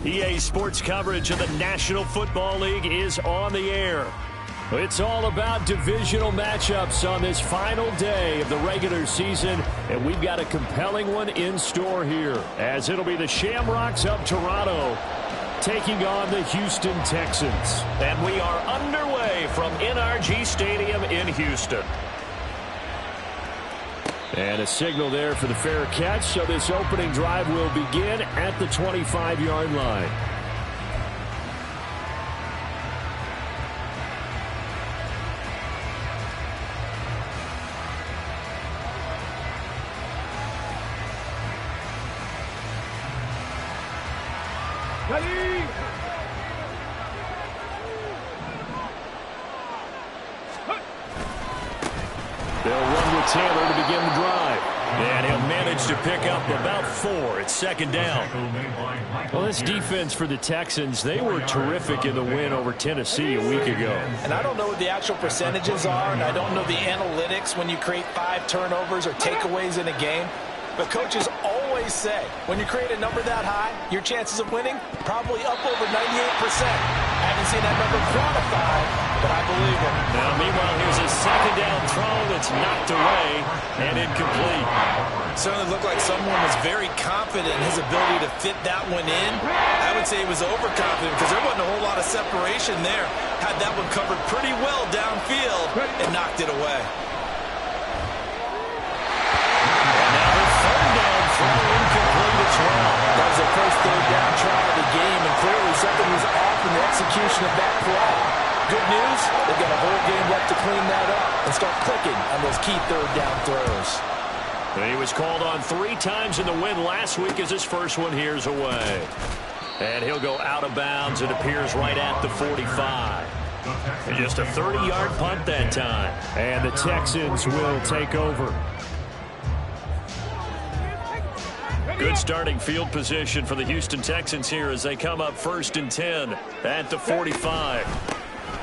EA Sports coverage of the National Football League is on the air. It's all about divisional matchups on this final day of the regular season, and we've got a compelling one in store here, as it'll be the Shamrocks of Toronto taking on the Houston Texans. And we are underway from NRG Stadium in Houston. And a signal there for the fair catch, so this opening drive will begin at the 25-yard line. They'll run with Taylor to begin the drive. And he'll manage to pick up about 4. It's second down. Well, this defense for the Texans, they were terrific in the win over Tennessee a week ago. And I don't know what the actual percentages are, and I don't know the analytics when you create 5 turnovers or takeaways in a game. But coaches always say, when you create a number that high, your chances of winning probably up over 98%. I haven't seen that number quantified, but I believe it. Now, meanwhile, here's a second down throw that's knocked away and incomplete. Certainly looked like someone was very confident in his ability to fit that one in. I would say he was overconfident because there wasn't a whole lot of separation there. Had that one covered pretty well downfield and knocked it away. Incomplete as well. That was the first third down try of the game, and clearly something was off in the execution of that play. Good news, they've got a whole game left to clean that up and start clicking on those key third down throws. He was called on 3 times in the win last week as his first one here's away. And he'll go out of bounds. It appears right at the 45. And just a 30-yard punt that time. And the Texans will take over. Good starting field position for the Houston Texans here as they come up 1st and 10 at the 45.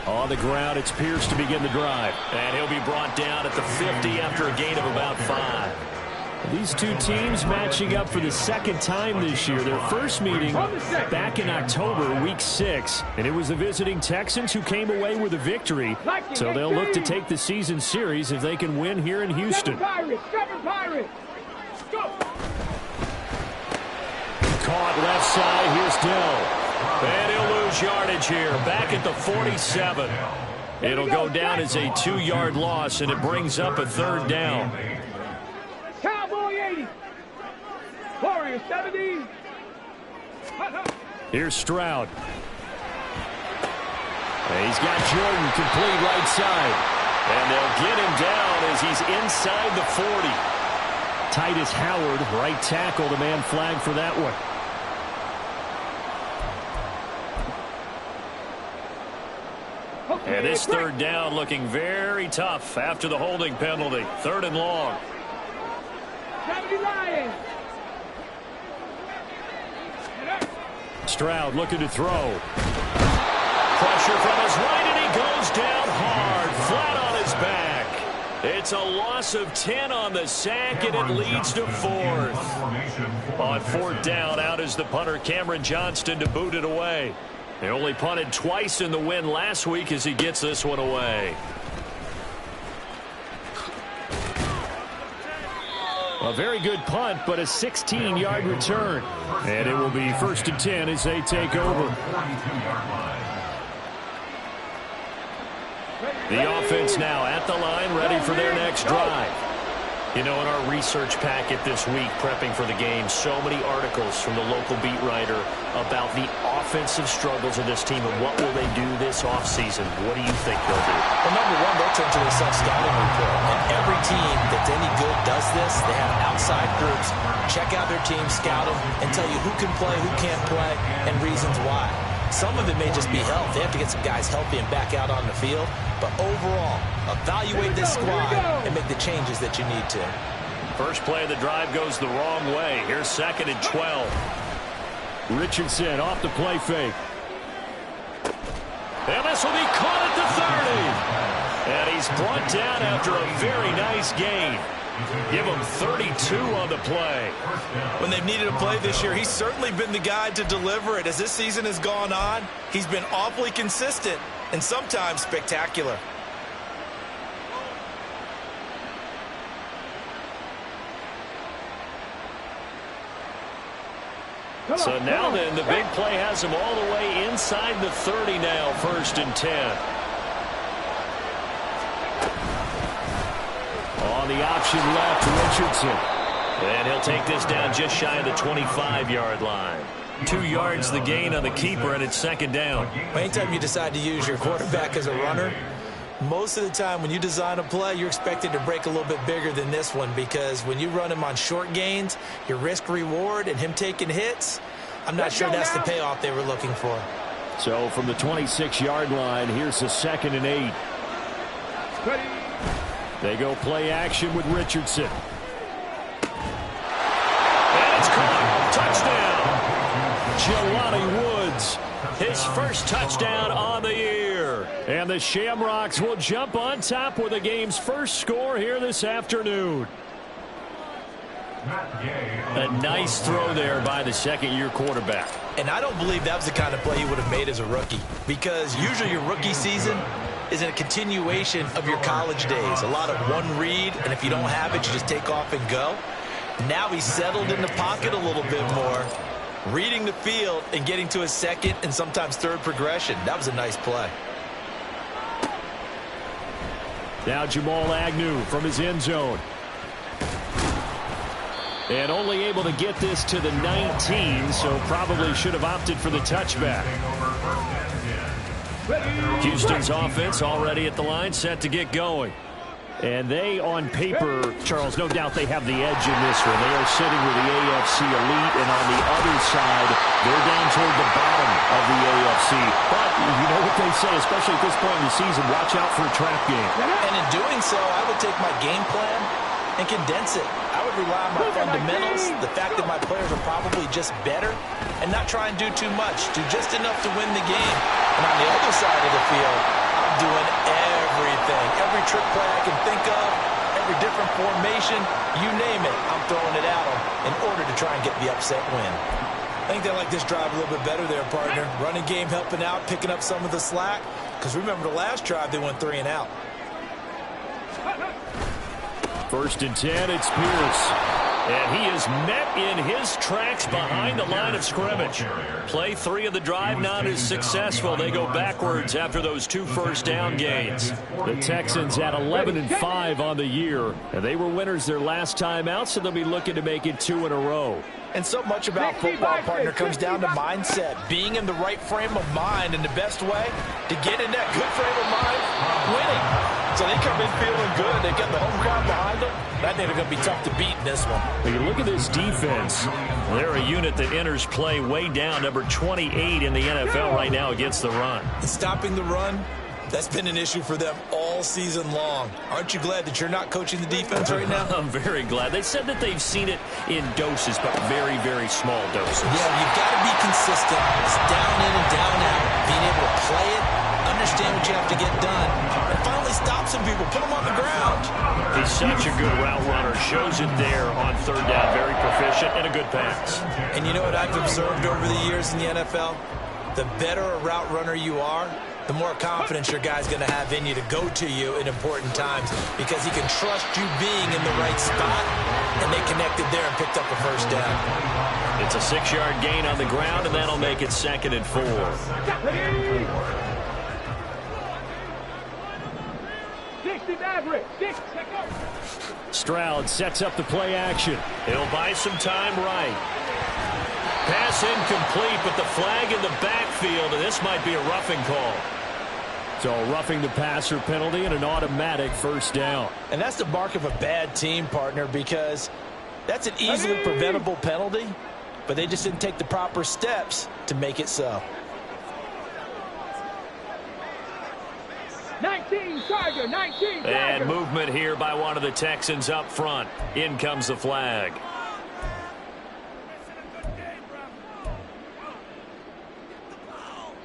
On the ground, it's Pierce to begin the drive. And he'll be brought down at the 50 after a gain of about 5. These two teams matching up for the second time this year. Their first meeting back in October, week 6. And it was the visiting Texans who came away with a victory. So they'll look to take the season series if they can win here in Houston. Caught left side. Here's Dell. And he'll lose yardage here. Back at the 47. It'll go down as a 2-yard loss, and it brings up a 3rd down. Cowboy 80. Warrior 70. Here's Stroud. And he's got Jordan complete right side. And they'll get him down as he's inside the 40. Titus Howard, right tackle, the man flagged for that one. And this 3rd down looking very tough after the holding penalty. 3rd and long. Stroud looking to throw. Pressure from his right, and he goes down hard, flat on his back. It's a loss of 10 on the sack, and it leads to 4th. On 4th down, out is the punter, Cameron Johnston, to boot it away. They only punted twice in the win last week as he gets this one away. A very good punt, but a 16-yard return. And it will be 1st and 10 as they take over. The offense now at the line, ready for their next drive. You know, in our research packet this week, prepping for the game, so many articles from the local beat writer about the offensive struggles of this team and what will they do this offseason. What do you think they'll do? Well, number one, they'll turn to their self-scouting report. And every team that's any good does this. They have outside groups. Check out their team, scout them, and tell you who can play, who can't play, and reasons why. Some of it may just be health. They have to get some guys healthy and back out on the field. But overall, evaluate this squad and make the changes that you need to. First play of the drive goes the wrong way. Here's 2nd and 12. Richardson off the play fake. And this will be caught at the 30. And he's brought down after a very nice gain. Give him 32 on the play. When they've needed a play this year, he's certainly been the guy to deliver it. As this season has gone on, he's been awfully consistent and sometimes spectacular. So now then, the big play has him all the way inside the 30 now, 1st and 10. On the option left, Richardson. And he'll take this down just shy of the 25-yard line. 2 yards the gain on the keeper, and it's 2nd down. Anytime you decide to use your quarterback as a runner, most of the time when you design a play, you're expected to break a little bit bigger than this one, because when you run him on short gains, your risk-reward and him taking hits, I'm not sure that's the payoff they were looking for. So from the 26-yard line, here's the 2nd and 8. They go play action with Richardson. And it's caught. Touchdown. Jelani Woods, his first touchdown on the year. And the Shamrocks will jump on top with the game's first score here this afternoon. A nice throw there by the second-year quarterback. And I don't believe that was the kind of play he would have made as a rookie, because usually your rookie season is a continuation of your college days. A lot of one read, and if you don't have it, you just take off and go. Now he's settled in the pocket a little bit more, reading the field and getting to his second and sometimes third progression. That was a nice play. Now Jamal Agnew from his end zone. And only able to get this to the 19, so probably should have opted for the touchback. Houston's offense already at the line, set to get going. And they, on paper, Charles, no doubt they have the edge in this one. They are sitting with the AFC elite, and on the other side, they're down toward the bottom of the AFC. But you know what they say, especially at this point in the season, watch out for a trap game. And in doing so, I would take my game plan and condense it. I would rely on my fundamentals, the fact that my players are probably just better, and not try and do too much, do just enough to win the game. And on the other side of the field, I'm doing everything, every trick play I can think of, every different formation, you name it, I'm throwing it at them in order to try and get the upset win. I think they like this drive a little bit better there, partner. Running game helping out, picking up some of the slack, because remember the last drive they went 3 and out. 1st and 10, it's Pierce. And he is met in his tracks behind the line of scrimmage. Play 3 of the drive not as successful. They go backwards after those 2 first-down gains. The Texans at 11-5 on the year. And they were winners their last time out, so they'll be looking to make it 2 in a row. And so much about football, partner, comes down to mindset. Being in the right frame of mind, and the best way to get in that good frame of mind, winning. So they come in feeling good. They got the home crowd behind them. I think they're going to be tough to beat in this one. When you look at this defense, they're a unit that enters play way down, number 28 in the NFL right now against the run. And stopping the run, that's been an issue for them all season long. Aren't you glad that you're not coaching the defense right now? I'm very glad. They said that they've seen it in doses, but very, very small doses. Yeah, you've got to be consistent. It's down in and down out. Being able to play it, understand what you have to get done, and finally stop some people, put them on the ground. He's such a good route runner. Shows it there on 3rd down. Very proficient and a good pass. And you know what I've observed over the years in the NFL? The better a route runner you are, the more confidence your guy's going to have in you to go to you in important times, because he can trust you being in the right spot, and they connected there and picked up a 1st down. It's a 6-yard gain on the ground, and that'll make it 2nd and 4. Stroud sets up the play action. He'll buy some time right. Pass incomplete, but the flag in the backfield, and this might be a roughing call. So roughing the passer penalty and an automatic 1st down. And that's the mark of a bad team, partner, because that's an easily preventable penalty, but they just didn't take the proper steps to make it so. 19, Tiger, 19, Tiger. And movement here by one of the Texans up front. In comes the flag.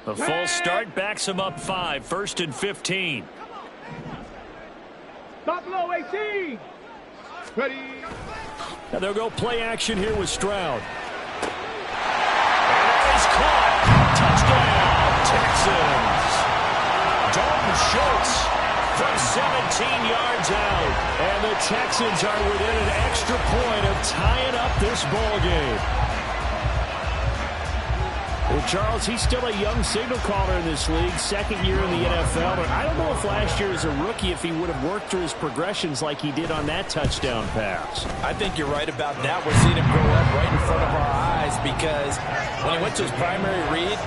The full start backs him up 5. 1st and 15. Buffalo 18. Ready. And they'll go play action here with Stroud. And it is caught. Touchdown, Texans. Dalton Schultz from 17 yards out. And the Texans are within an extra point of tying up this ball game. Well, Charles, he's still a young signal caller in this league, second year in the NFL. But I don't know if last year as a rookie, if he would have worked through his progressions like he did on that touchdown pass. I think you're right about that. We're seeing him grow up right in front of our eyes because when he went to his primary read,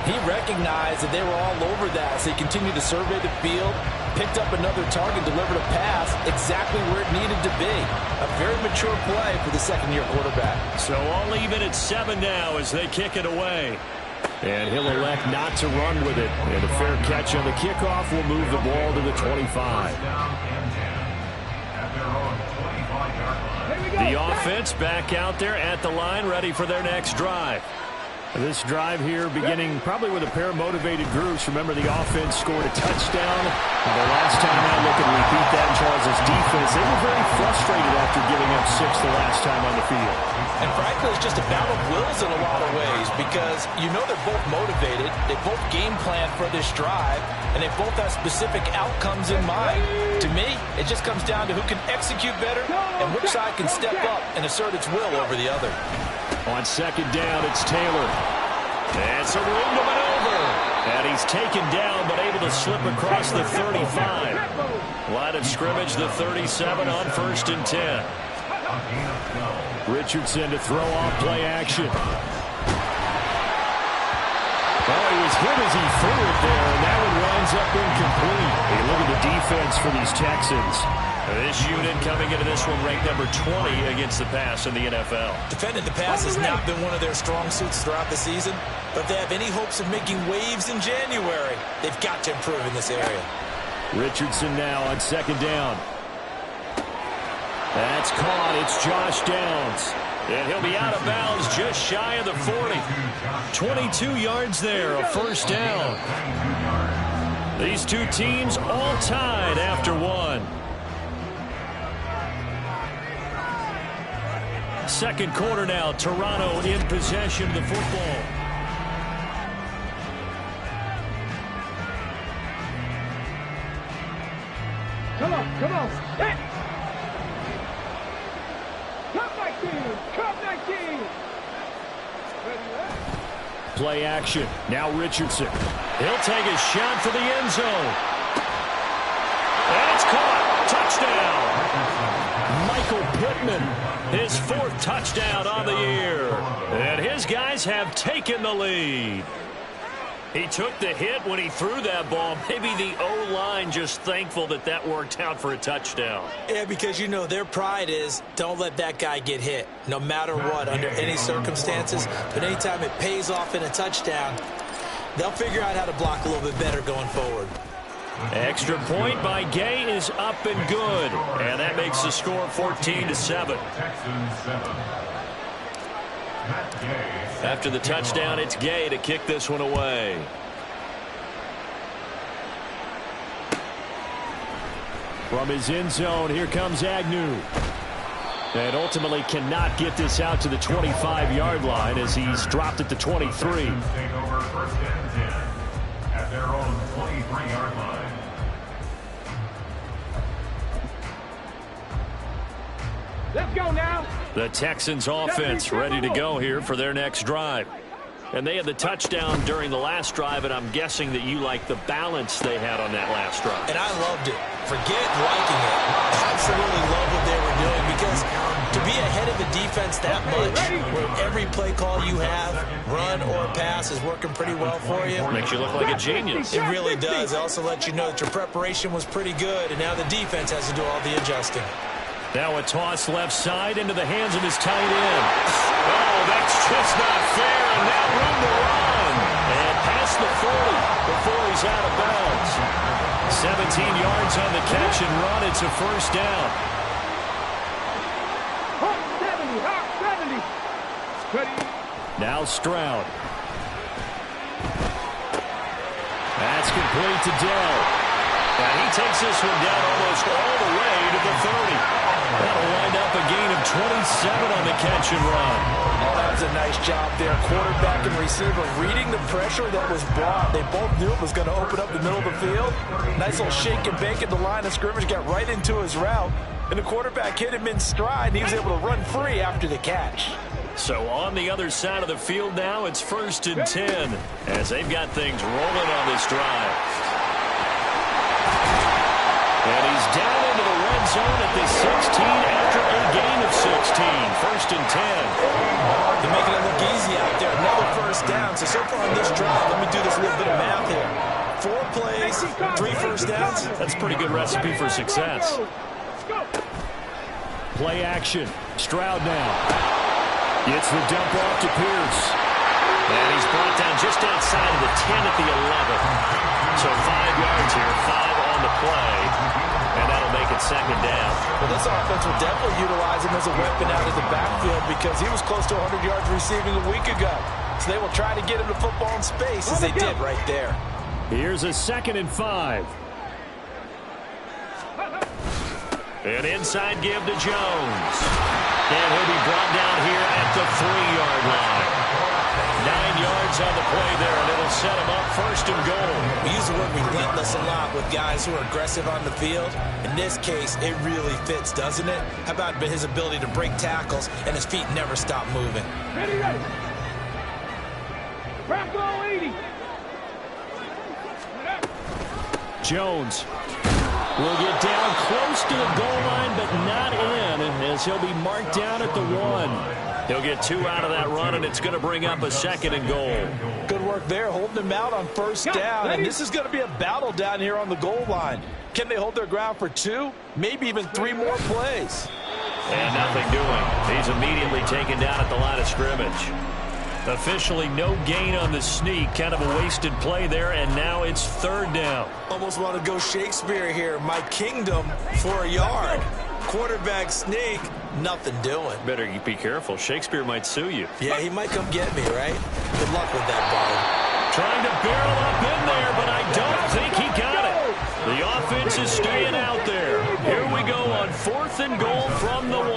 he recognized that they were all over that. So he continued to survey the field, picked up another target, delivered a pass exactly where it needed to be. A very mature play for the second-year quarterback. So all even at 7 now as they kick it away. And he'll elect not to run with it. And a fair catch on the kickoff will move the ball to the 25. The offense back out there at the line, ready for their next drive. This drive here beginning probably with a pair of motivated groups. Remember, the offense scored a touchdown. The last time I look and repeat that, Charles' defense, they were very frustrated after giving up 6 the last time on the field. And frankly, it's just a battle of wills in a lot of ways because you know they're both motivated. They both game plan for this drive, and they both have specific outcomes in mind. To me, it just comes down to who can execute better and which side can step up and assert its will over the other. On second down, it's Taylor. And some room to maneuver. And he's taken down, but able to slip across the 35. Line of scrimmage, the 37 on 1st and 10. Richardson to throw off play action. Oh, he was hit as he threw it there, and that one winds up incomplete. Hey, look at the defense for these Texans. This unit coming into this one ranked number 20 against the pass in the NFL. Defending the pass has not been one of their strong suits throughout the season, but if they have any hopes of making waves in January, they've got to improve in this area. Richardson now on second down. That's caught. It's Josh Downs. And he'll be out of bounds just shy of the 40. 22 yards there, a first down. These two teams all tied after one. Second quarter now, Toronto in possession of the football. Come on, come on. Hit. Come 19. Come 19. Play action. Now Richardson. He'll take a shot for the end zone. And it's caught. Touchdown. Michael Pittman, his 4th touchdown on the year. And his guys have taken the lead. He took the hit when he threw that ball. Maybe the O-line just thankful that that worked out for a touchdown. Yeah, because you know their pride is don't let that guy get hit, no matter what, under any circumstances. But anytime it pays off in a touchdown, they'll figure out how to block a little bit better going forward. Extra point by Gay is up and good. And that makes the score 14-7. After the touchdown, it's Gay to kick this one away. From his end zone, here comes Agnew. And ultimately cannot get this out to the 25-yard line as he's dropped at the 23. At their own 23-yard line. Let's go now. The Texans offense ready to go here for their next drive. And they had the touchdown during the last drive, and I'm guessing that you like the balance they had on that last drive. And I loved it. Forget liking it. Absolutely love what they were doing because to be ahead of the defense that much, where every play call you have, run or pass, is working pretty well for you. Makes you look like a genius. It really does. It also lets you know that your preparation was pretty good, and now the defense has to do all the adjusting. Now a toss left side into the hands of his tight end. Oh, that's just not fair, and now room to run. And past the 40 before he's out of bounds. 17 yards on the catch and run. It's a first down. 70. Now Stroud. That's complete to Dell. And he takes this one down almost all the way to at the 30. That'll wind up a gain of 27 on the catch and run. Oh, that was a nice job there. Quarterback and receiver reading the pressure that was brought. They both knew it was going to open up the middle of the field. Nice little shake and bake at the line of scrimmage, got right into his route. And the quarterback hit him in stride, and he was able to run free after the catch. So on the other side of the field now, it's 1st and 10 as they've got things rolling on this drive. And he's down into the red zone at the 16 after a gain of 16. 1st and 10. They're making it look easy out there. Another first down. So far on this drive, let me do this little bit of math here. 4 plays, 3 first downs. That's a pretty good recipe for success. Play action. Stroud now. Gets the dump off to Pierce. And he's brought down just outside of the 10 at the 11. So 5 yards here, 5 on the play. And that'll make it 2nd down. Well, this offense will definitely utilize him as a weapon out of the backfield because he was close to 100 yards receiving a week ago. So they will try to get him the football in space as they did right there. Here's a 2nd and 5. An inside give to Jones. And he'll be brought down here at the 3-yard line. 9 yards on the play there, and it'll set him up 1st and goal. We use the word relentless a lot with guys who are aggressive on the field. In this case, it really fits, doesn't it? How about his ability to break tackles and his feet never stop moving? Ready, ready. Crack all 80. Jones will get down close to the goal line, but not in, as he'll be marked down at the 1. He'll get 2 out of that run, and it's going to bring up a 2nd and goal. Good work there, holding him out on 1st down, and this is going to be a battle down here on the goal line. Can they hold their ground for 2, maybe even 3 more plays? And nothing doing. He's immediately taken down at the line of scrimmage. Officially no gain on the sneak. Kind of a wasted play there, and now it's 3rd down. Almost want to go Shakespeare here. My kingdom for a yard. Quarterback sneak, nothing doing. Better be careful. Shakespeare might sue you. Yeah, he might come get me, right? Good luck with that ball. Trying to barrel up in there, but I don't think he got it. The offense is staying out there. Here we go on 4th and goal from the 1.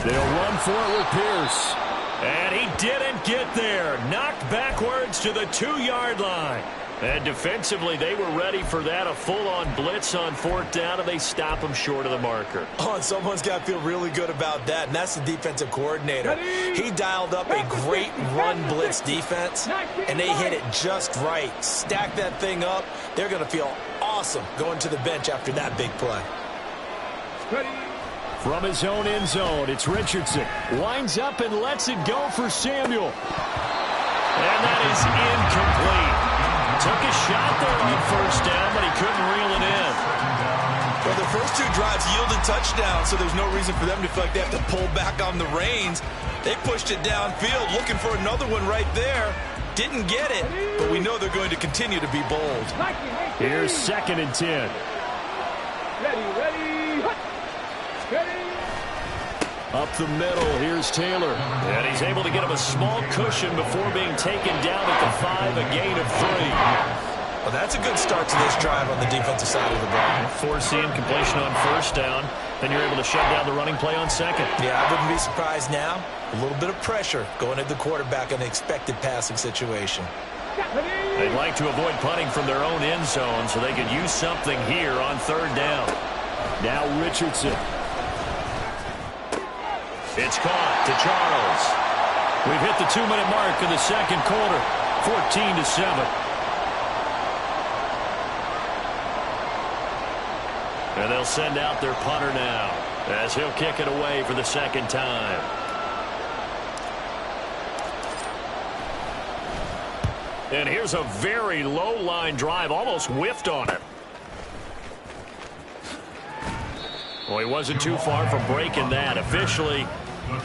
They'll run for it with Pierce. And he didn't get there. Knocked backwards to the 2-yard line. And defensively, they were ready for that. A full-on blitz on 4th down, and they stop him short of the marker. Oh, and someone's got to feel really good about that, and that's the defensive coordinator. He dialed up a great run blitz defense, and they hit it just right. Stack that thing up. They're going to feel awesome going to the bench after that big play. From his own end zone, it's Richardson. Winds up and lets it go for Samuel. And that is incomplete. Took a shot there on 1st down, but he couldn't reel it in. Well, the first 2 drives yielded touchdowns, so there's no reason for them to feel like they have to pull back on the reins. They pushed it downfield, looking for another one right there. Didn't get it, but we know they're going to continue to be bold. Here's 2nd and 10. Ready, ready. Up the middle, here's Taylor. And he's able to get him a small cushion before being taken down at the 5, a gain of 3. Well, that's a good start to this drive on the defensive side of the ball. Forcing completion on 1st down. Then you're able to shut down the running play on 2nd. Yeah, I wouldn't be surprised now. A little bit of pressure going at the quarterback in an expected passing situation. They'd like to avoid punting from their own end zone so they could use something here on 3rd down. Now Richardson. It's caught to Charles. We've hit the 2-minute mark in the 2nd quarter. 14-7. And they'll send out their punter now as he'll kick it away for the 2nd time. And here's a very low-line drive, almost whiffed on it. Well, he wasn't too far from breaking that. Officially,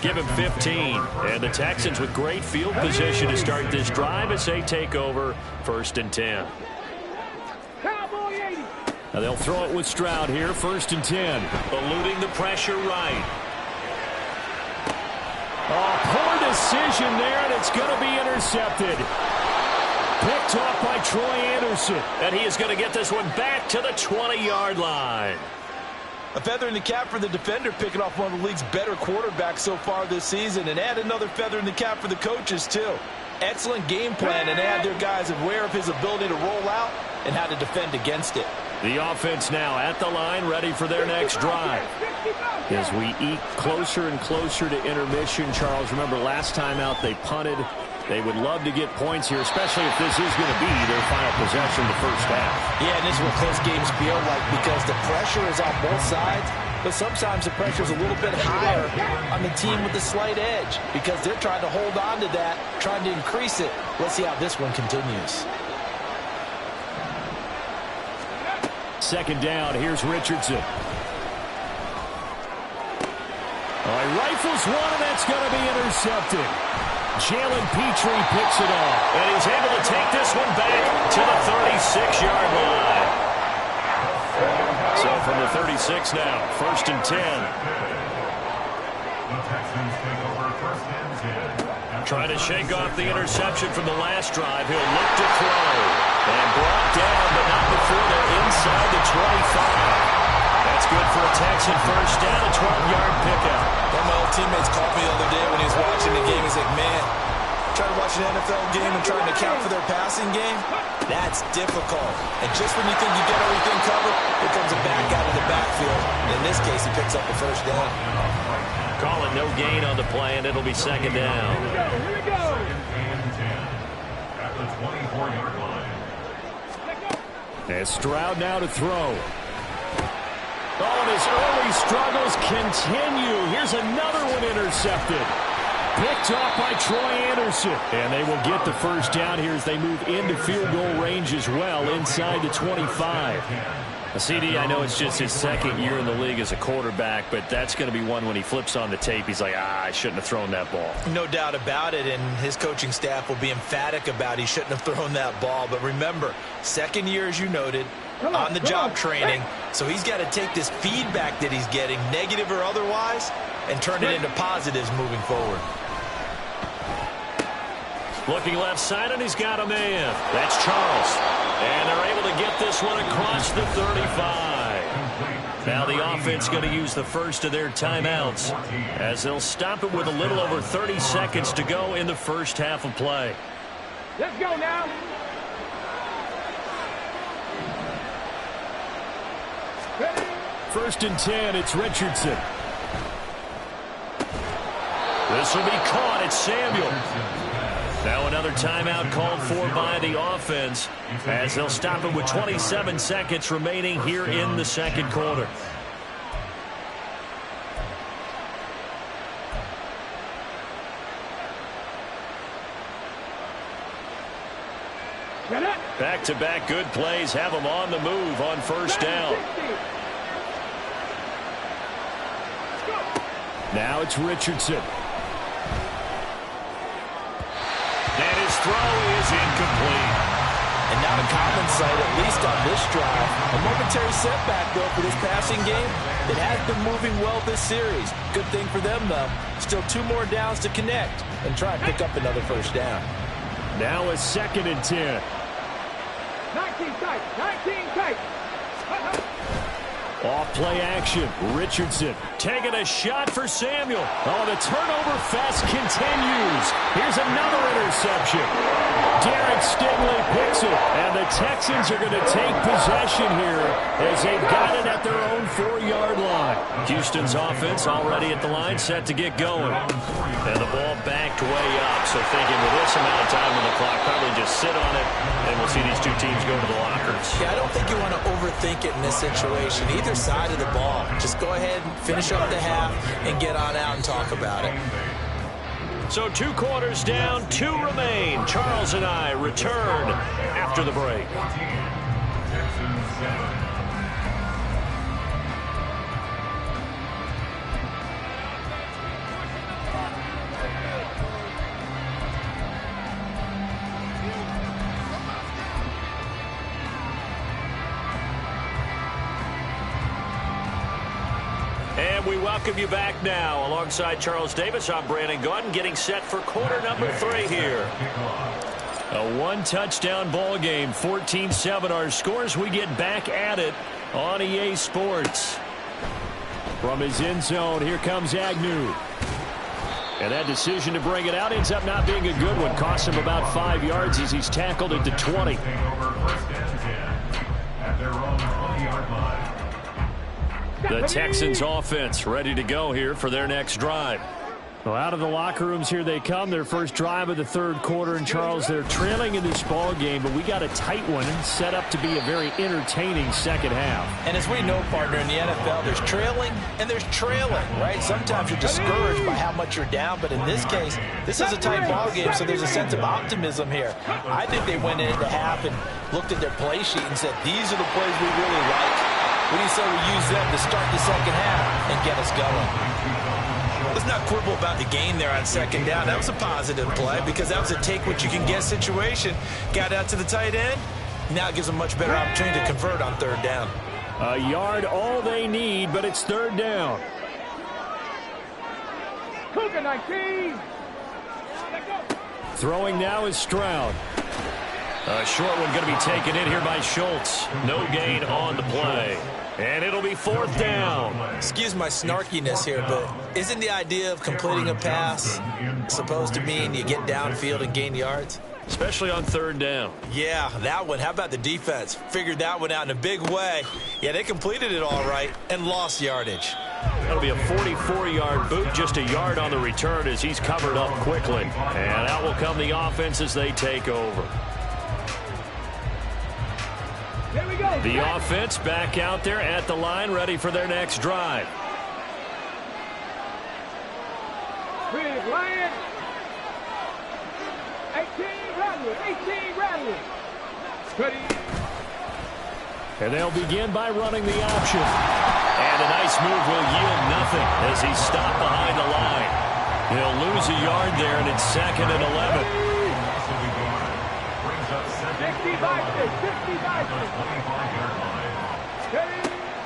give him 15. And the Texans with great field position to start this drive as they take over 1st and 10. Now they'll throw it with Stroud here, 1st and 10. Eluding the pressure right. Oh, poor decision there, and it's going to be intercepted. Picked off by Troy Anderson. And he is going to get this one back to the 20-yard line. A feather in the cap for the defender, picking off one of the league's better quarterbacks so far this season, and add another feather in the cap for the coaches, too. Excellent game plan, and they had their guys aware of his ability to roll out and how to defend against it. The offense now at the line, ready for their next drive. As we eke closer and closer to intermission, Charles, remember last time out they punted. They would love to get points here, especially if this is going to be their final possession the first half. Yeah, and this is what close games feel like because the pressure is on both sides, but sometimes the pressure is a little bit higher on the team with the slight edge because they're trying to hold on to that, trying to increase it. Let's see how this one continues. Second down, here's Richardson. All right, rifles one, and that's going to be intercepted. Jalen Petrie picks it off. And he's able to take this one back to the 36-yard line. So from the 36 now, 1st and 10. The Texans take over 1st and 10. Trying to shake off the interception from the last drive. He'll look to throw. And brought down, but not before they're inside the 25. That's good for a Texan first down, a 12-yard pickup. One of my old teammates called me the other day when he was watching the game. He's like, man, trying to watch an NFL game and trying to account for their passing game, that's difficult. And just when you think you get everything covered, here comes a back out of the backfield. And in this case, he picks up the first down. Call it no gain on the play, and it'll be second down. Here we go. At the 24-yard line. And Stroud now to throw. Oh, and his early struggles continue. Here's another one intercepted. Picked off by Troy Anderson. And they will get the first down here as they move into field goal range as well, inside the 25. CD, I know it's just his second year in the league as a quarterback, but that's going to be one when he flips on the tape. He's like, I shouldn't have thrown that ball. No doubt about it, and his coaching staff will be emphatic about he shouldn't have thrown that ball. But remember, second year, as you noted, on the job training, so he's got to take this feedback that he's getting, negative or otherwise, and turn it into positives moving forward. Looking left side, and he's got a man. That's Charles. And they're able to get this one across the 35. Now the offense going to use the first of their timeouts as they'll stop it with a little over 30 seconds to go in the first half of play. Let's go now. Ready? 1st and 10, it's Richardson. This will be caught. It's Samuel. Now another timeout called for by the offense as they'll stop it with 27 seconds remaining here in the second quarter. Back-to-back good plays have them on the move on first down. Now it's Richardson. And his throw is incomplete. And not a common sight, at least on this drive. A momentary setback, though, for this passing game. It has been moving well this series. Good thing for them, though. Still 2 more downs to connect and try and pick up another first down. Now a 2nd and 10. 19 tight. 19 tight. Off play action. Richardson taking a shot for Samuel. Oh, the turnover fest continues. Here's another interception. Derek Stingley picks it, and the Texans are going to take possession here as they've got it at their own 4-yard line. Houston's offense already at the line, set to get going. And the ball backed way up, so thinking with this amount of time on the clock, probably just sit on it, and we'll see these two teams go to the lockers. Yeah, I don't think you want to overthink it in this situation. Either side of the ball. Just go ahead and finish up the half and get on out and talk about it. So 2 quarters down, 2 remain. Charles and I return after the break. Texans 7. And we welcome you back now. Alongside Charles Davis, I'm Brandon Gaudin, getting set for quarter number 3 here. A 1-touchdown ball game, 14-7 our scores. We get back at it on EA Sports. From his end zone, here comes Agnew. And that decision to bring it out ends up not being a good one. Cost him about 5 yards as he's tackled at the 20. Take over first and 10 at their own 20-yard line. The Texans offense ready to go here for their next drive. Well, out of the locker rooms here they come. Their first drive of the third quarter. And, Charles, they're trailing in this ball game, but we got a tight one set up to be a very entertaining second half. And as we know, partner, in the NFL, there's trailing and there's trailing, right? Sometimes you're discouraged by how much you're down, but in this case, this is a tight ball game, so there's a sense of optimism here. I think they went into half and looked at their play sheet and said, these are the plays we really like. What do you say we use them to start the second half and get us going? Let's not quibble about the gain there on second down. That was a positive play because that was a take-what-you-can-get situation. Got out to the tight end. Now it gives them a much better opportunity to convert on third down. A yard all they need, but it's third down. Cougar 19. Throwing now is Stroud. A short one going to be taken in here by Schultz. No gain on the play. And it'll be fourth down. Excuse my snarkiness here, but isn't the idea of completing a pass supposed to mean you get downfield and gain yards? Especially on third down. Yeah, that one. How about the defense? Figured that one out in a big way. Yeah, they completed it all right and lost yardage. That'll be a 44-yard boot, just a yard on the return as he's covered up quickly. And out will come the offense as they take over. There we go. The offense back out there at the line, ready for their next drive. Big Lion. 18 Radley. 18 Radley. Ready. And they'll begin by running the option. And a nice move will yield nothing as he's stopped behind the line. He'll lose a yard there, and it's second and 11. 65.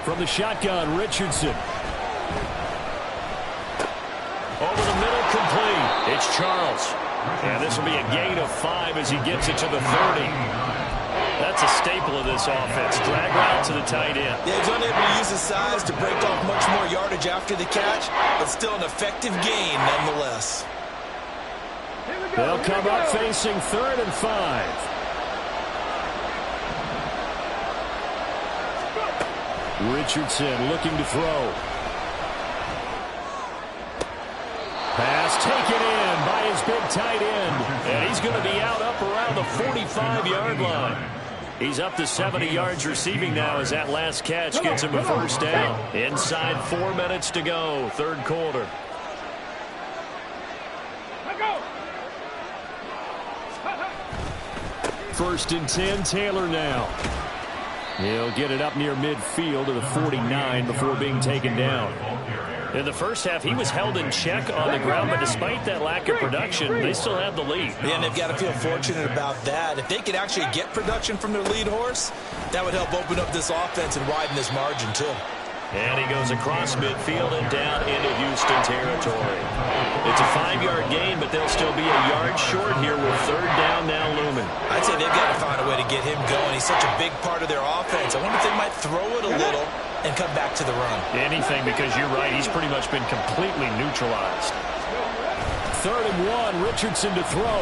From the shotgun, Richardson. Over the middle, complete. It's Charles. And this will be a gain of 5 as he gets it to the 30. That's a staple of this offense. Drag route to the tight end. Yeah, he's unable to use his size to break off much more yardage after the catch, but still an effective gain nonetheless. They'll come up facing 3rd and 5. Richardson looking to throw. Pass taken in by his big tight end. And he's going to be out up around the 45-yard line. He's up to 70 yards receiving now as that last catch gets him a first down. Inside 4 minutes to go, third quarter. First and 10, Taylor now. He'll get it up near midfield to the 49 before being taken down. In the first half, he was held in check on the ground, but despite that lack of production, they still have the lead. Yeah, and they've got to feel fortunate about that. If they could actually get production from their lead horse, that would help open up this offense and widen this margin, too. And he goes across midfield and down into Houston territory. It's a 5-yard gain, but they'll still be a yard short here with third down now looming. I'd say they've got to find a way to get him going. He's such a big part of their offense. I wonder if they might throw it a little and come back to the run. Anything, because you're right. He's pretty much been completely neutralized. 3rd and 1, Richardson to throw.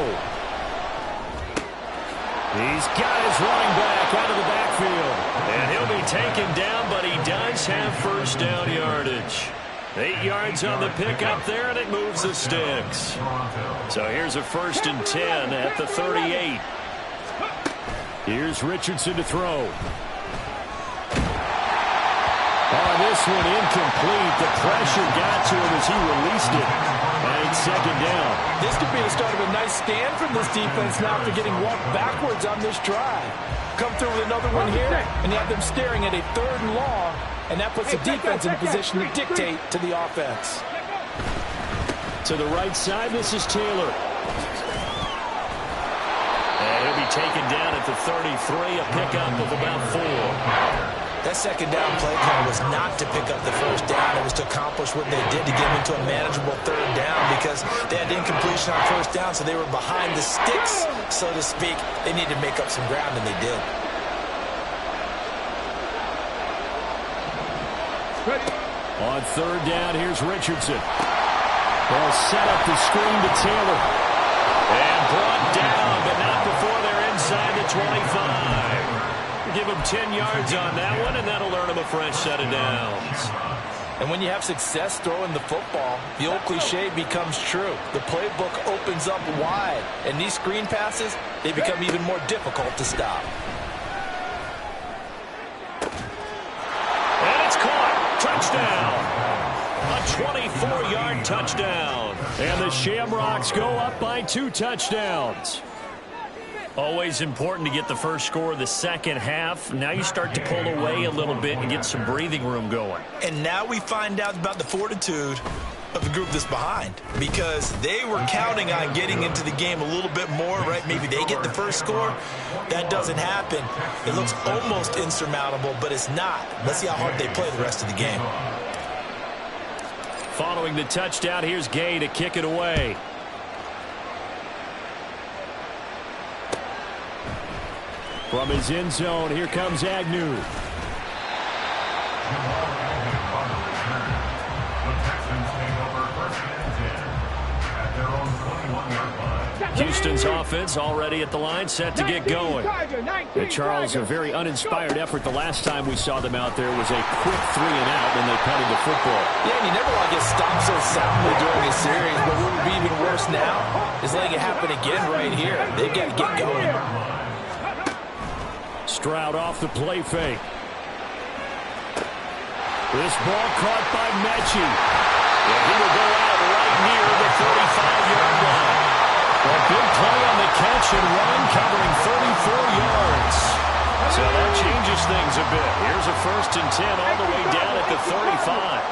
He's got his running back out of the backfield. And he'll be taken down, but he does have first down yardage. 8 yards on the pickup there, and it moves the sticks. So here's a 1st and 10 at the 38. Here's Richardson to throw. Oh, this one incomplete. The pressure got to him as he released it. And it's second down. This could be the start of a nice stand from this defense now after getting walked backwards on this drive. Come through with another one here, and you have them staring at a 3rd and long, and that puts the defense in a position to dictate to the offense. To the right side, this is Taylor. And he'll be taken down at the 33, a pickup of about 4. That second down play call was not to pick up the first down. It was to accomplish what they did to get them into a manageable 3rd down because they had incompletion on first down, so they were behind the sticks, so to speak. They needed to make up some ground, and they did. Ready. On third down, here's Richardson. They'll set up the screen to Taylor. And brought down, but not before they're inside the 25. Give him 10 yards on that one, and that'll earn him a fresh set of downs. And when you have success throwing the football, the old cliche becomes true. The playbook opens up wide, and these screen passes, they become even more difficult to stop. And it's caught. Touchdown. A 24-yard touchdown. And the Shamrocks go up by 2 touchdowns. Always important to get the first score of the second half. Now you start to pull away a little bit and get some breathing room going. And now we find out about the fortitude of the group that's behind, because they were counting on getting into the game a little bit more, right? Maybe they get the first score. That doesn't happen. It looks almost insurmountable, but it's not. Let's see how hard they play the rest of the game. Following the touchdown, here's Gay to kick it away. From his end zone, here comes Agnew. Houston's offense already at the line, set to get going. And Charles, a very uninspired effort the last time we saw them out there was a quick 3-and-out when they punted the football. Yeah, and you never want to get stopped so soundly during a series, but what would be even worse now is letting it happen again right here. They've got to get going. Stroud off the play fake. This ball caught by Mechie. And he will go out right near the 35-yard line. A big play on the catch and run, covering 34 yards. So that changes things a bit. Here's a 1st and 10 all the way down at the 35.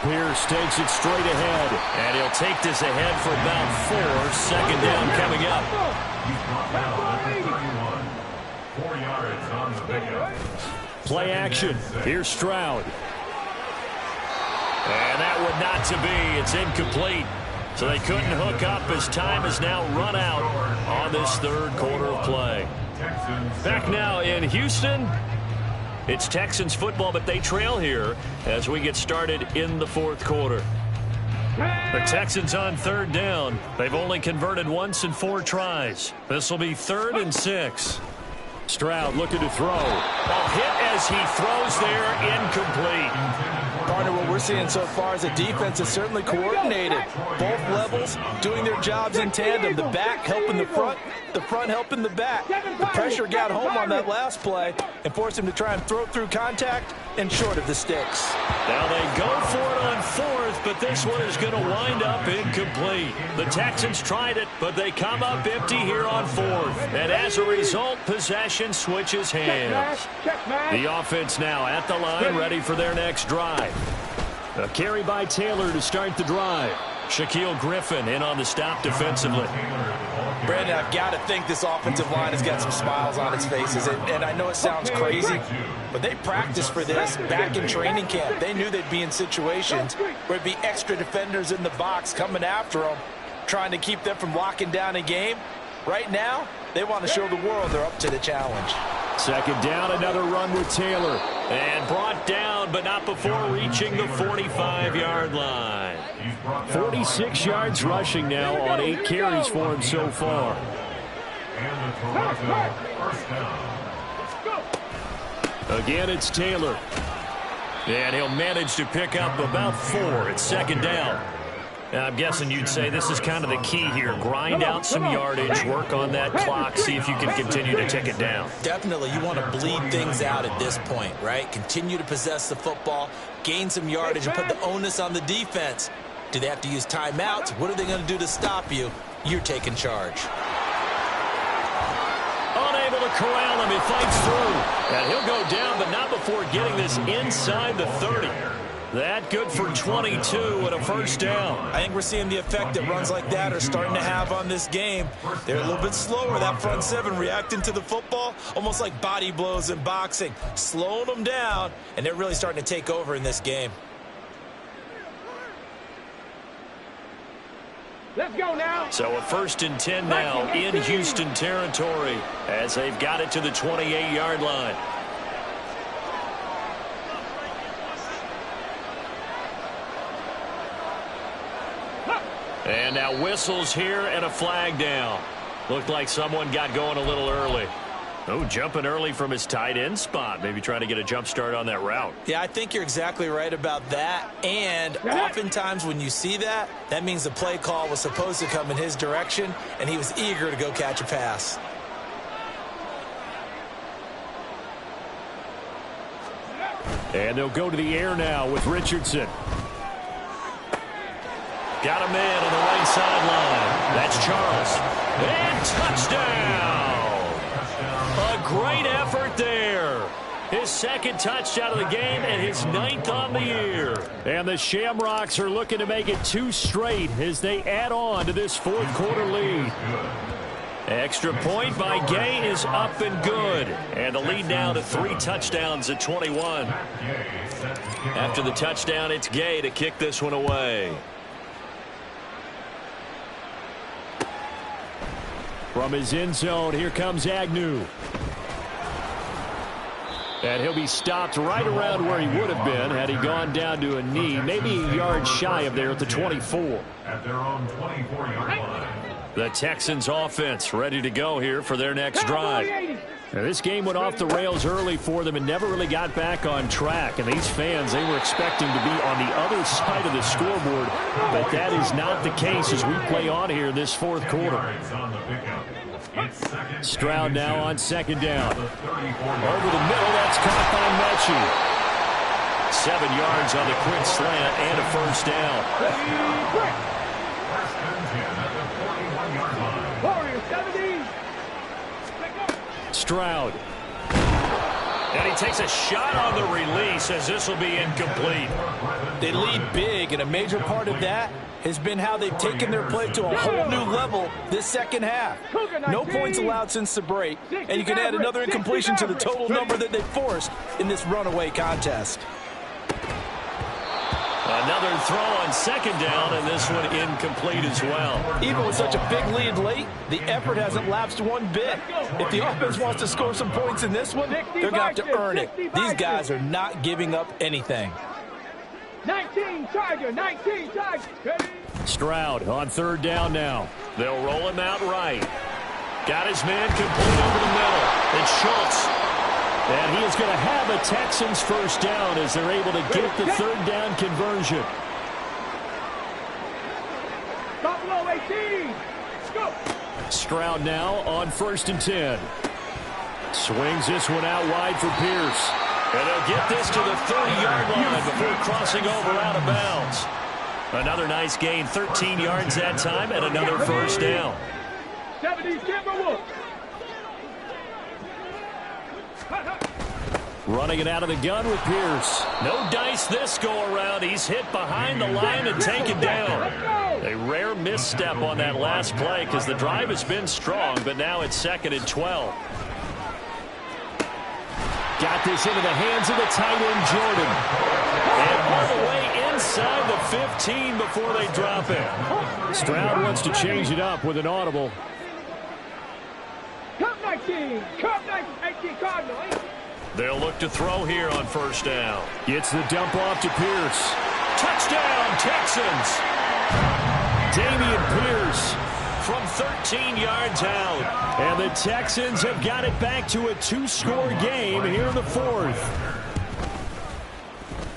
Pierce takes it straight ahead, and he'll take this ahead for about 4. Second down coming up. 4 yards on the pickup. Play action. Here's Stroud. And that would not to be. It's incomplete. So they couldn't hook up as time has now run out on this third quarter of play. Back now in Houston. It's Texans football, but they trail here as we get started in the fourth quarter. The Texans on third down. They've only converted once in 4 tries. This will be 3rd and 6. Stroud looking to throw. Ball hit as he throws there, incomplete. Partner, what we're seeing so far is a defense is certainly coordinated. Both levels doing their jobs in tandem. The back helping the front helping the back. The pressure got home on that last play and forced him to try and throw through contact and short of the sticks. Now they go for it on 4th, but this one is going to wind up incomplete. The Texans tried it, but they come up empty here on 4th. And as a result, possession switches hands. The offense now at the line, ready for their next drive. A carry by Taylor to start the drive. Shaquille Griffin in on the stop defensively. Brandon, I've got to think this offensive line has got some smiles on its faces. And I know it sounds crazy, but they practiced for this back in training camp. They knew they'd be in situations where it'd be extra defenders in the box coming after them, trying to keep them from locking down a game. Right now, they want to show the world they're up to the challenge. Second down, another run with Taylor. And brought down, but not before reaching the 45-yard line. 46 yards rushing now on 8 carries for him so far. And the Toronto first down. Again, it's Taylor. And he'll manage to pick up about 4. It's second down. Now, I'm guessing you'd say this is kind of the key here. Grind out some yardage, work on that clock, see if you can continue to tick it down. Definitely, you want to bleed things out at this point, right? Continue to possess the football, gain some yardage, and put the onus on the defense. Do they have to use timeouts? What are they going to do to stop you? You're taking charge. Unable to corral him, he fights through. And he'll go down, but not before getting this inside the 30. That good for 22 and a first down. I think we're seeing the effect that runs like that are starting to have on this game. They're a little bit slower, that front 7 reacting to the football, almost like body blows in boxing, slowing them down, and they're really starting to take over in this game. Let's go now. So a 1st and 10 now in Houston territory as they've got it to the 28-yard line. And now whistles here and a flag down. Looked like someone got going a little early. Oh, jumping early from his tight end spot. Maybe trying to get a jump start on that route. Yeah, I think you're exactly right about that. And oftentimes when you see that, that means the play call was supposed to come in his direction, and he was eager to go catch a pass. And they'll go to the air now with Richardson. Got a man on the right sideline. That's Charles. And touchdown! A great effort there. His second touchdown of the game and his 9th on the year. And the Shamrocks are looking to make it 2 straight as they add on to this 4th quarter lead. Extra point by Gay is up and good. And the lead now to 3 touchdowns at 21. After the touchdown, it's Gay to kick this one away. From his end zone, here comes Agnew. And he'll be stopped right around where he would have been had he gone down to a knee, maybe a yard shy of there at the 24. At their own 24-yard line. The Texans offense ready to go here for their next drive. Now, this game went off the rails early for them and never really got back on track. And these fans, they were expecting to be on the other side of the scoreboard. But that is not the case as we play on here in this 4th quarter. Stroud now on 2nd down. Over the middle, that's caught by Mechie. 7 yards on the quick slant and a first down. Stroud. And he takes a shot on the release as this will be incomplete. They lead big, and a major part of that has been how they've taken their play to a whole new level this second half. No points allowed since the break, and you can add another incompletion to the total number that they forced in this runaway contest. Another throw on 2nd down, and this one incomplete as well. Even with such a big lead late, the effort hasn't lapsed one bit. If the offense wants to score some points in this one, they're going to have to earn it. These guys are not giving up anything. 19 Tiger, 19 Tiger. Stroud on 3rd down now. They'll roll him out right. Got his man complete over the middle. It's Schultz. And he is going to have a Texans first down as they're able to get the 3rd down conversion. Stop low, 18. Go. Stroud now on 1st and 10. Swings this one out wide for Pierce. And they'll get this to the 30-yard line before crossing over out of bounds. Another nice gain, 13 yards that time, and another first down. 70 Timberwolves. Running it out of the gun with Pierce. No dice this go-around. He's hit behind the line and taken down. A rare misstep on that last play because the drive has been strong, but now it's 2nd and 12. Got this into the hands of the tight end, Jordan. And all the way inside the 15 before they drop it. Stroud wants to change it up with an audible. Cup 19. Cup 19 Cardinal. They'll look to throw here on 1st down. Gets the dump off to Pierce. Touchdown, Texans. Damian Pierce from 13 yards out. And the Texans have got it back to a 2-score game here in the 4th.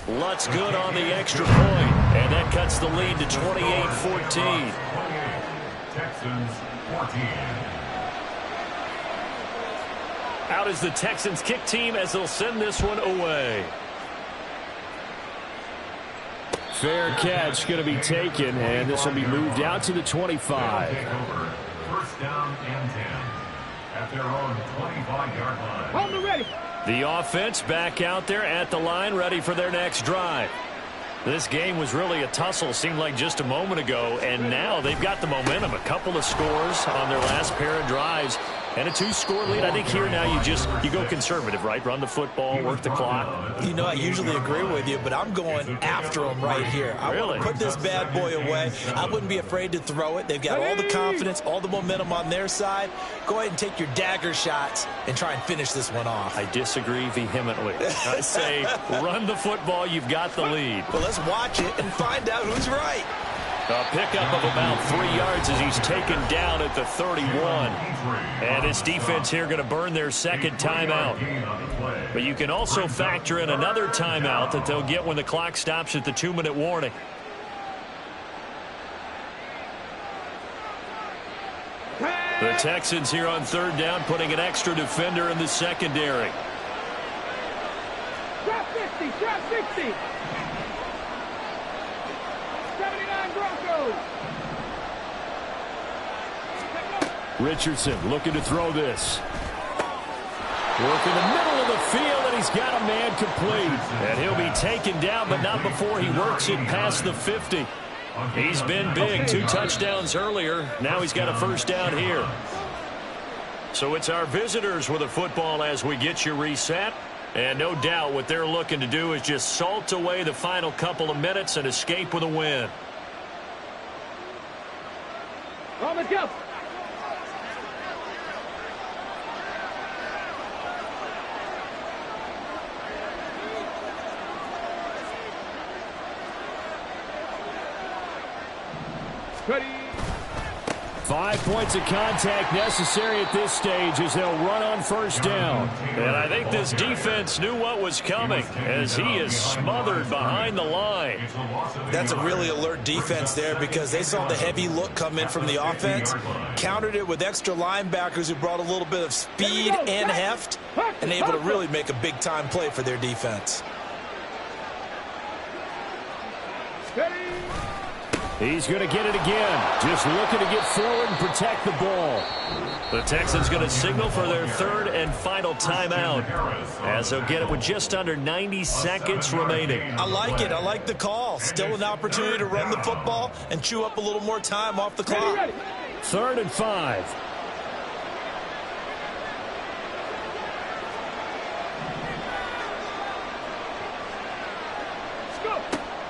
Lutz good on the extra point. And that cuts the lead to 28-14. Texans 14. Out is the Texans kick team as they'll send this one away. Fair catch going to be taken, and this will be moved out to the 25. First down and 10 at their own 25-yard line. On the ready. The offense back out there at the line, ready for their next drive. This game was really a tussle, seemed like just a moment ago, and now they've got the momentum. A couple of scores on their last pair of drives. And a 2-score lead. I think here now you go conservative, right? Run the football, work the clock. You know, I usually agree with you, but I'm going after them right here. I want to put this bad boy away. I wouldn't be afraid to throw it. They've got all the confidence, all the momentum on their side. Go ahead and take your dagger shots and try and finish this one off. I disagree vehemently. I say run the football. You've got the lead. Well, let's watch it and find out who's right. A pickup of about 3 yards as he's taken down at the 31. And his defense here going to burn their second timeout. But you can also factor in another timeout that they'll get when the clock stops at the 2-minute warning. The Texans here on third down putting an extra defender in the secondary. Trap 50, trap 60. 79 Broncos. Richardson looking to throw this. Work in the middle of the field, and he's got a man complete. And he'll be taken down, but not before he works it past the 50. He's been big. 2 touchdowns earlier. Now he's got a first down here. So it's our visitors with a football as we get you reset. And no doubt what they're looking to do is just salt away the final couple of minutes and escape with a win. On the jump. Ready. 5 points of contact necessary at this stage as they'll run on first down. And I think this defense knew what was coming as he is smothered behind the line. That's a really alert defense there because they saw the heavy look come in from the offense, countered it with extra linebackers who brought a little bit of speed and heft, and able to really make a big-time play for their defense. He's going to get it again. Just looking to get forward and protect the ball. The Texans going to signal for their third and final timeout as they'll get it with just under 90 seconds remaining. I like it. I like the call. Still an opportunity to run the football and chew up a little more time off the clock. 3rd and 5.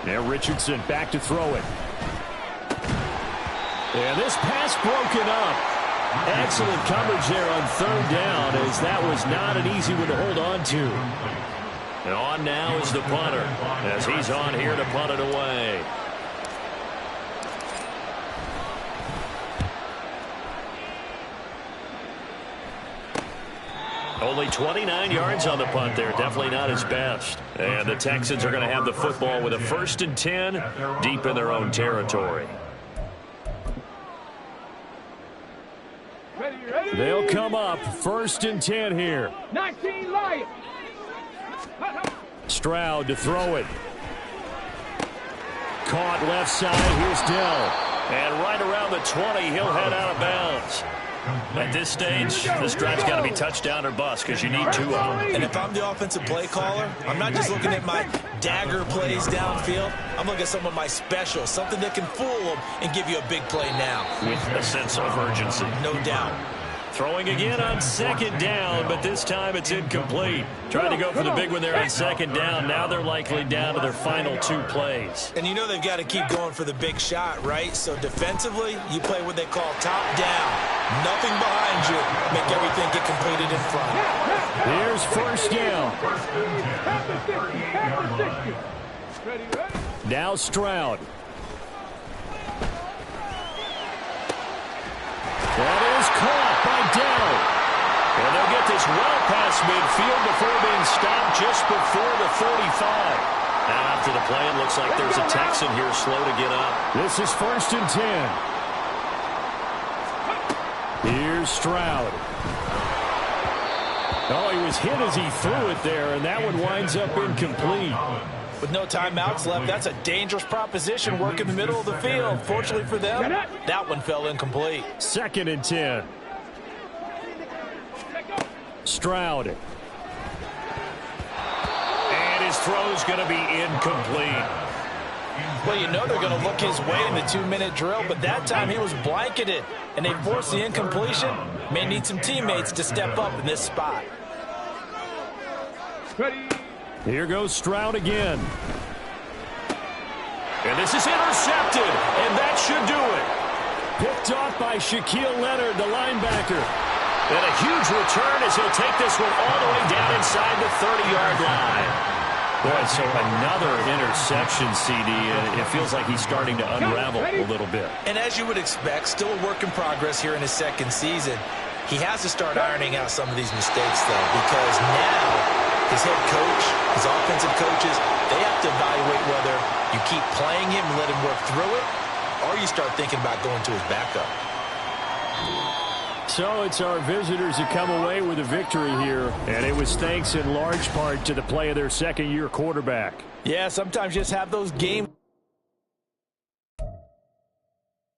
Now Richardson back to throw it. And this pass broken up. Excellent coverage there on third down as that was not an easy one to hold on to. And on now is the punter as he's on here to punt it away. Only 29 yards on the punt there. Definitely not his best. And the Texans are going to have the football with a 1st and 10 deep in their own territory. They'll come up 1st and 10 here. 19 Lions. Stroud to throw it. Caught left side. Here's Dell. And right around the 20, he'll head out of bounds. At this stage, this drive's got to be touchdown or bust because you need 2 of them. And if I'm the offensive play caller, I'm not just looking at my dagger plays downfield. I'm looking at some of my specials, something that can fool them and give you a big play now. With a sense of urgency. No doubt. Throwing again on 2nd down, but this time it's incomplete. Trying to go for the big one there on 2nd down. Now they're likely down to their final 2 plays. And you know they've got to keep going for the big shot, right? So defensively, you play what they call top down. Nothing behind you. Make everything get completed in front. Here's 1st down. Now Stroud. That is caught by Dell. And they'll get this well past midfield before being stopped just before the 35. Now after the play, it looks like there's a Texan here slow to get up. This is 1st and 10. Here's Stroud. Oh, he was hit as he threw it there, and that one winds up incomplete. With no timeouts left, that's a dangerous proposition. Work in the middle of the field. Fortunately for them, that one fell incomplete. 2nd and 10. Stroud. And his throw's going to be incomplete. Well, you know they're going to look his way in the 2-minute drill, but that time he was blanketed, and they forced the incompletion. May need some teammates to step up in this spot. Here goes Stroud again. And this is intercepted, and that should do it. Picked off by Shaquille Leonard, the linebacker. And a huge return as he'll take this one all the way down inside the 30-yard line. Boy, so another interception, CD, and it feels like he's starting to unravel a little bit. And as you would expect, still a work in progress here in his second season. He has to start ironing out some of these mistakes, though, because now his head coach, his offensive coaches, they have to evaluate whether you keep playing him and let him work through it, or you start thinking about going to his backup. So it's our visitors who come away with a victory here, and it was thanks in large part to the play of their second-year quarterback. Yeah, sometimes just have those game